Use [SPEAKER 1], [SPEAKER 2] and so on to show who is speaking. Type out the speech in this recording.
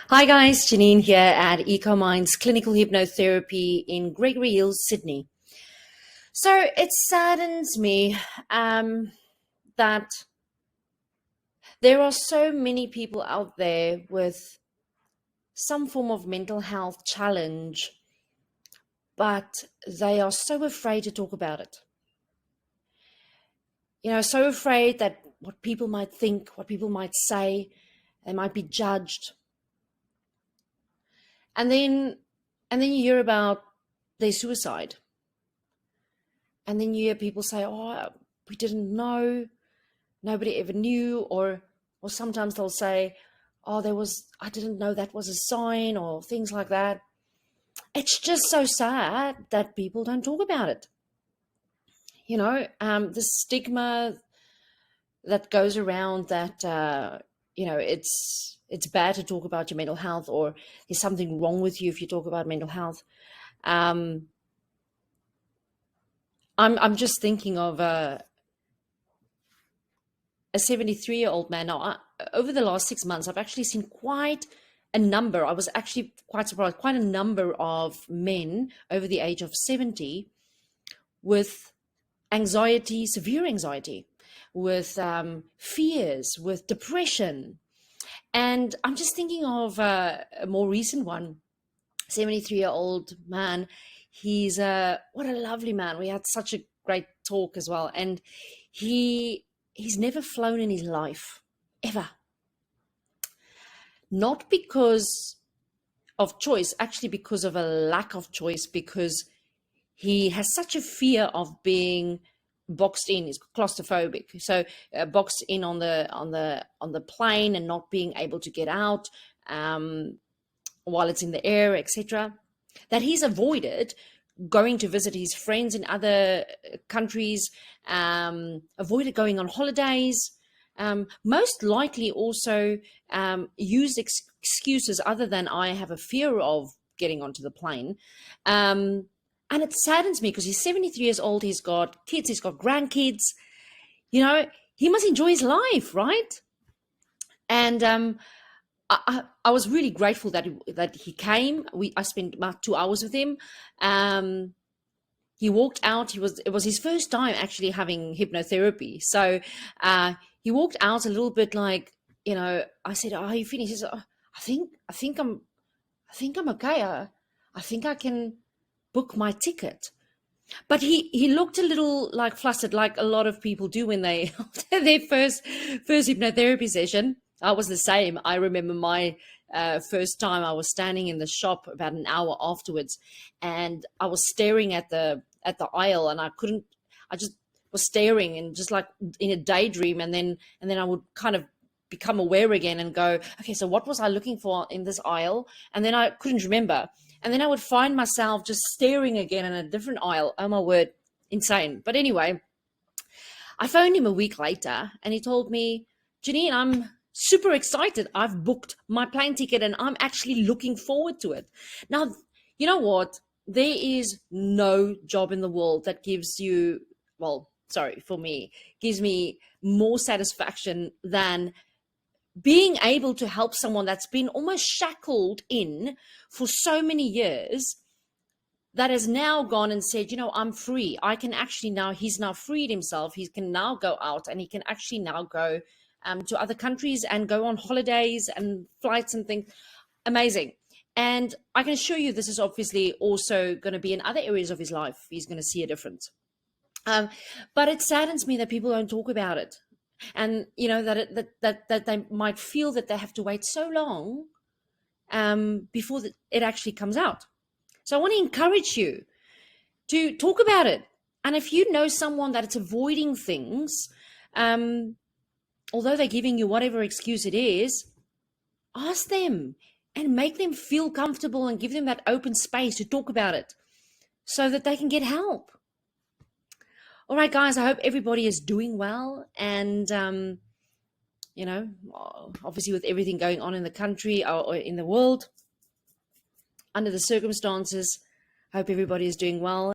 [SPEAKER 1] Hi guys, Genine here at Ecomindz Clinical Hypnotherapy in Gregory Hills, Sydney. So it saddens me that there are so many people out there with some form of mental health challenge, but they are so afraid to talk about it. So afraid that what people might think, what people might say, they might be judged. And then you hear about their suicide. And then you hear people say, oh, we didn't know, nobody ever knew, or sometimes they'll say, oh, I didn't know that was a sign, or things like that. It's just so sad that people don't talk about it. The stigma that goes around that, it's bad to talk about your mental health, or there's something wrong with you if you talk about mental health. I'm just thinking of a 73-year-old man. Now, over the last 6 months, I've actually seen quite a number. I was actually quite surprised. Quite a number of men over the age of 70 with anxiety, severe anxiety, with fears, with depression. And I'm just thinking of a more recent one, 73-year-old man. He's what a lovely man. We had such a great talk as well. And he's never flown in his life, ever. Not because of choice, actually because of a lack of choice, because he has such a fear of being boxed in. He's claustrophobic, so boxed in on the plane and not being able to get out while it's in the air, etc. That he's avoided going to visit his friends in other countries, avoided going on holidays, most likely also used excuses other than I have a fear of getting onto the plane. And it saddens me because he's 73 years old, he's got kids, he's got grandkids, he must enjoy his life, right? And I was really grateful that he came. I spent about 2 hours with him. He walked out. It was his first time actually having hypnotherapy. So he walked out a little bit like, I said, "Oh, are you feeling?" He says, "Oh, I think I'm okay. I think I can book my ticket." But he looked a little like flustered, like a lot of people do when they after their first hypnotherapy session. I was the same. I remember my first time. I was standing in the shop about an hour afterwards, and I was staring at the aisle, and I just was staring and just like in a daydream, and then I would kind of become aware again and go, okay, so what was I looking for in this aisle? And then I couldn't remember. And then I would find myself just staring again in a different aisle. Oh my word, insane. But anyway, I phoned him a week later and he told me, Genine, I'm super excited. I've booked my plane ticket and I'm actually looking forward to it. Now, you know what? There is no job in the world that gives you, well, sorry, for me, gives me more satisfaction than being able to help someone that's been almost shackled in for so many years, that has now gone and said, I'm free. I can actually now, he's now freed himself. He can now go out and he can actually now go to other countries and go on holidays and flights and things. Amazing. And I can assure you this is obviously also going to be in other areas of his life. He's going to see a difference. But it saddens me that people don't talk about it. And that they might feel that they have to wait so long before it actually comes out. So I want to encourage you to talk about it. And if you know someone that it's avoiding things, although they're giving you whatever excuse it is, ask them and make them feel comfortable and give them that open space to talk about it so that they can get help. All right, guys, I hope everybody is doing well. And, obviously with everything going on in the country or in the world, under the circumstances, I hope everybody is doing well.